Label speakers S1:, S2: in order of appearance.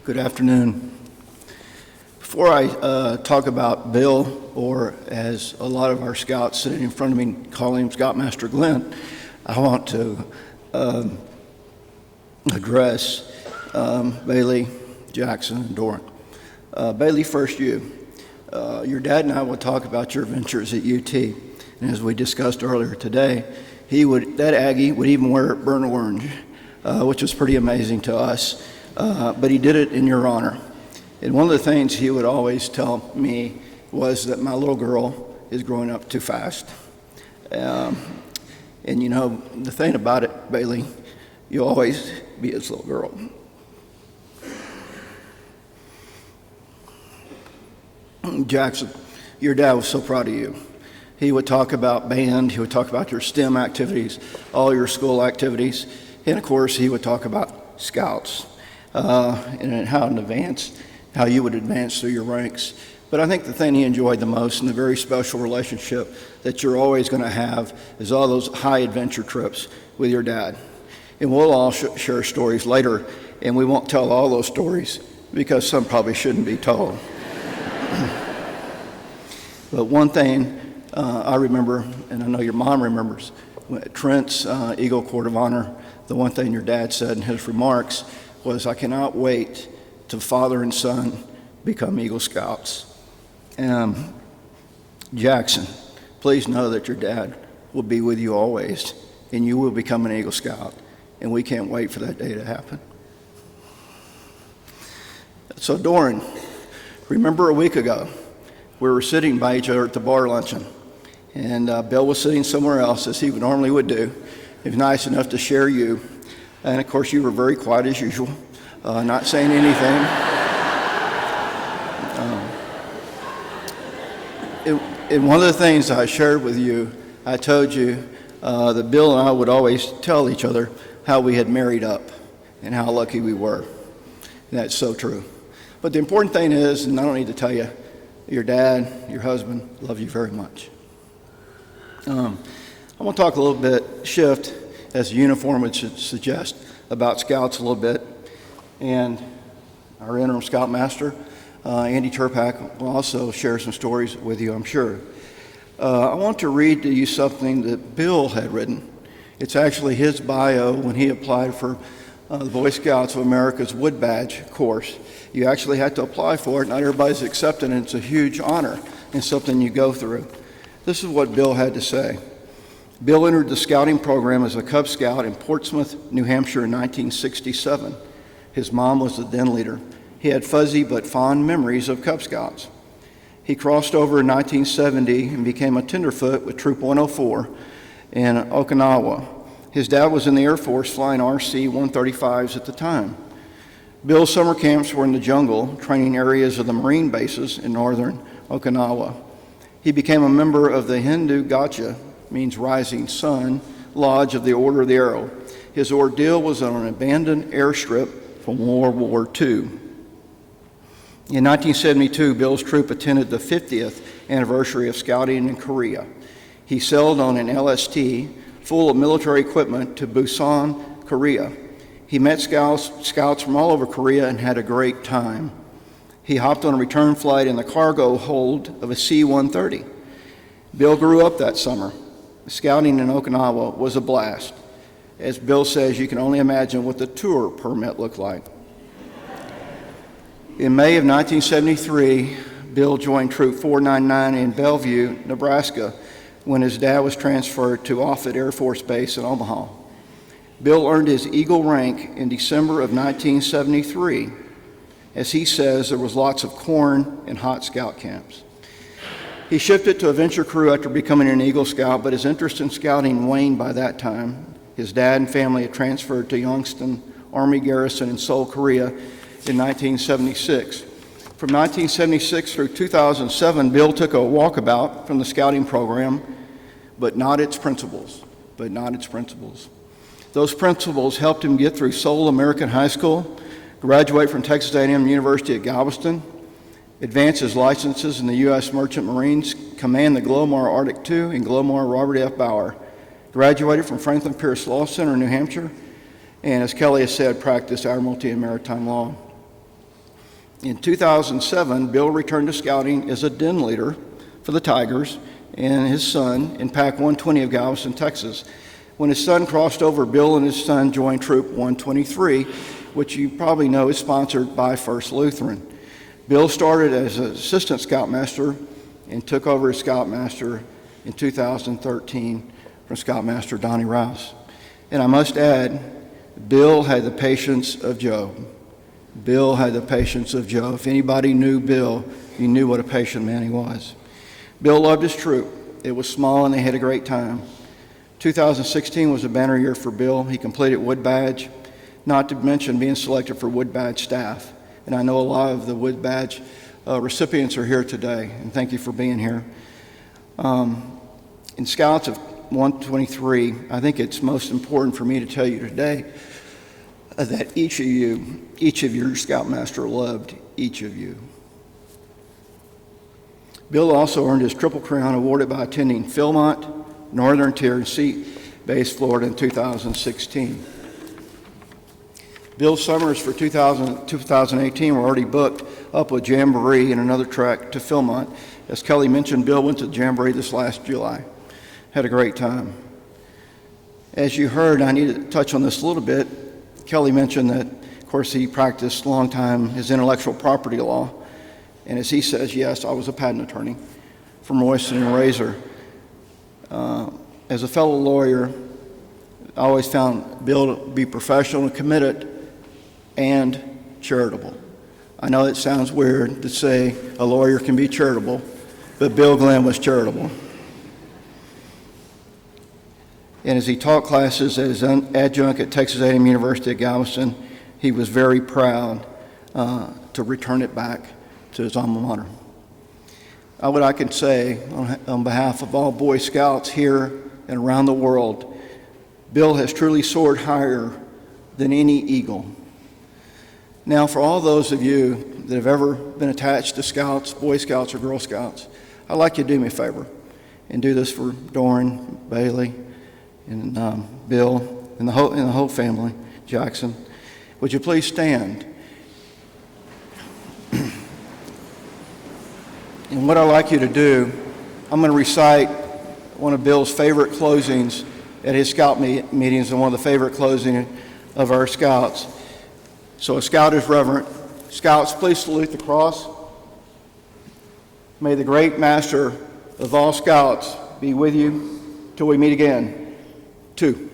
S1: Good afternoon. Before I talk about Bill, or as a lot of our scouts sitting in front of me call him Scoutmaster Glenn, I want to address Bailey, Jackson, and Doran. Bailey, first you. Your dad and I will talk about your ventures at UT, and as we discussed earlier today, that Aggie would even wear burnt orange, which was pretty amazing to us. But he did it in your honor. And one of the things he would always tell me was that my little girl is growing up too fast. And you know, the thing about it, Bailey, you'll always be his little girl. Jackson, your dad was so proud of you. He would talk about band, he would talk about your STEM activities, all your school activities, and of course he would talk about scouts. And how you would advance through your ranks. But I think the thing he enjoyed the most and the very special relationship that you're always going to have is all those high adventure trips with your dad. And we'll all share stories later, and we won't tell all those stories because some probably shouldn't be told. But one thing I remember, and I know your mom remembers, at Trent's Eagle Court of Honor, the one thing your dad said in his remarks was, "I cannot wait till father and son become Eagle Scouts." Jackson, please know that your dad will be with you always, and you will become an Eagle Scout, and we can't wait for that day to happen. So Doran, remember a week ago, we were sitting by each other at the bar luncheon, and Bill was sitting somewhere else, as he normally would do. He was nice enough to share you. And of course, you were very quiet as usual, not saying anything. And one of the things I shared with you, I told you that Bill and I would always tell each other how we had married up and how lucky we were. And that's so true. But the important thing is, and I don't need to tell you, your dad, your husband, love you very much. I want to talk a little bit, shift, as the uniform would suggest, about Scouts a little bit. And our interim Scoutmaster, Andy Turpak, will also share some stories with you, I'm sure. I want to read to you something that Bill had written. It's actually his bio when he applied for the Boy Scouts of America's Wood Badge course. You actually had to apply for it. Not everybody's accepted, and it's a huge honor and something you go through. This is what Bill had to say. Bill entered the scouting program as a Cub Scout in Portsmouth, New Hampshire in 1967. His mom was the den leader. He had fuzzy but fond memories of Cub Scouts. He crossed over in 1970 and became a tenderfoot with Troop 104 in Okinawa. His dad was in the Air Force flying RC-135s at the time. Bill's summer camps were in the jungle, training areas of the Marine bases in northern Okinawa. He became a member of the Hindu Gotcha, means rising sun, lodge of the Order of the Arrow. His ordeal was on an abandoned airstrip from World War II. In 1972, Bill's troop attended the 50th anniversary of scouting in Korea. He sailed on an LST full of military equipment to Busan, Korea. He met scouts from all over Korea and had a great time. He hopped on a return flight in the cargo hold of a C-130. Bill grew up that summer. Scouting in Okinawa was a blast. As Bill says, you can only imagine what the tour permit looked like. In May of 1973, Bill joined Troop 499 in Bellevue, Nebraska, when his dad was transferred to Offutt Air Force Base in Omaha. Bill earned his Eagle rank in December of 1973. As he says, there was lots of corn and hot scout camps. He shifted to a venture crew after becoming an Eagle Scout, but his interest in scouting waned by that time. His dad and family had transferred to Youngston Army Garrison in Seoul, Korea in 1976. From 1976 through 2007, Bill took a walkabout from the scouting program, but not its principles. Those principles helped him get through Seoul American High School, graduate from Texas A&M University at Galveston, advance his licenses in the U.S. Merchant Marines, command the Glomar Arctic II and Glomar Robert F. Bauer, graduated from Franklin Pierce Law Center in New Hampshire, and as Kelly has said, practiced Admiralty and Maritime Law. In 2007, Bill returned to scouting as a den leader for the Tigers and his son in Pack 120 of Galveston, Texas. When his son crossed over, Bill and his son joined Troop 123, which you probably know is sponsored by First Lutheran. Bill started as an assistant scoutmaster and took over as scoutmaster in 2013 from Scoutmaster Donnie Rouse. And I must add, Bill had the patience of Job. Bill had the patience of Job. If anybody knew Bill, you knew what a patient man he was. Bill loved his troop. It was small and they had a great time. 2016 was a banner year for Bill. He completed Wood Badge, not to mention being selected for Wood Badge staff. And I know a lot of the Wood Badge recipients are here today, and thank you for being here. In Scouts of 123, I think it's most important for me to tell you today that each of your Scoutmaster loved each of you. Bill also earned his Triple Crown awarded by attending Philmont, Northern Tier, and Sea Base, Florida in 2016. Bill's summers for 2018 were already booked up with Jamboree and another trek to Philmont. As Kelly mentioned, Bill went to Jamboree this last July. Had a great time. As you heard, I need to touch on this a little bit. Kelly mentioned that, of course, he practiced a long time his intellectual property law. And as he says, yes, I was a patent attorney for Royston and Razor. As a fellow lawyer, I always found Bill to be professional and committed and charitable. I know it sounds weird to say a lawyer can be charitable, but Bill Glenn was charitable. And as he taught classes as an adjunct at Texas A&M University at Galveston, he was very proud to return it back to his alma mater. What I can say on behalf of all Boy Scouts here and around the world, Bill has truly soared higher than any eagle. Now, for all those of you that have ever been attached to Scouts, Boy Scouts or Girl Scouts, I'd like you to do me a favor and do this for Doran, Bailey, and Bill, and the whole family, Jackson. Would you please stand? And what I'd like you to do, I'm going to recite one of Bill's favorite closings at his scout meetings and one of the favorite closings of our scouts. So a scout is reverent. Scouts, please salute the cross. May the great master of all scouts be with you till we meet again. 2.